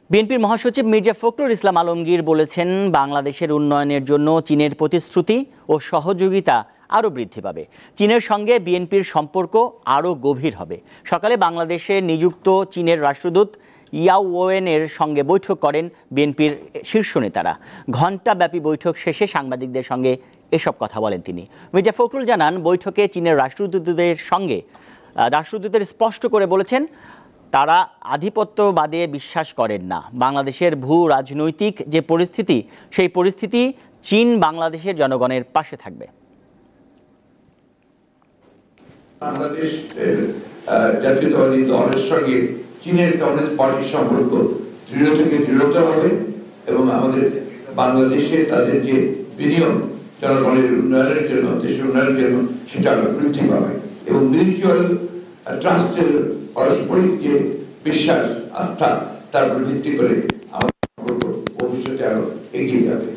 বিএনপির মহাসচিব মির্জা ফখরুল ইসলাম আলমগীর বলেছেন, বাংলাদেশের উন্নয়নের জন্য চীনের প্রতিশ্রুতি ও সহযোগিতা আরও বৃদ্ধি পাবে। চীনের সঙ্গে বিএনপির সম্পর্ক আরও গভীর হবে। সকালে বাংলাদেশে নিযুক্ত চীনের রাষ্ট্রদূত ইয়াও ওয়েনের সঙ্গে বৈঠক করেন বিএনপির শীর্ষ নেতারা। ঘণ্টাব্যাপী বৈঠক শেষে সাংবাদিকদের সঙ্গে এসব কথা বলেন তিনি। মির্জা ফখরুল জানান, বৈঠকে চীনের রাষ্ট্রদূতের স্পষ্ট করে বলেছেন, তারা আধিপত্যবাদে বিশ্বাস করেন না। বাংলাদেশের ভূ রাজনৈতিক যে পরিস্থিতি, সেই পরিস্থিতি চীন বাংলাদেশের জনগণের পাশে থাকবে। বাংলাদেশের জাতীয়তাবাদী দলের সঙ্গে চীনের কমিউনিস্ট পার্টির সম্পর্ক দৃঢ় থেকে দৃঢ়তর হবে এবং আমাদের বাংলাদেশে তাদের যে বিনিয়োগ জনগণের উন্নয়নের জন্য, দেশের উন্নয়নের জন্য, সেটা আরো বৃদ্ধি পাবে এবং মিউচুয়াল ট্রাস্টের পারস্পরিক যে বিশ্বাস, আস্থা, তার উপর ভিত্তি করে আমাদের সম্পর্ক ভবিষ্যতে আরো এগিয়ে যাবে।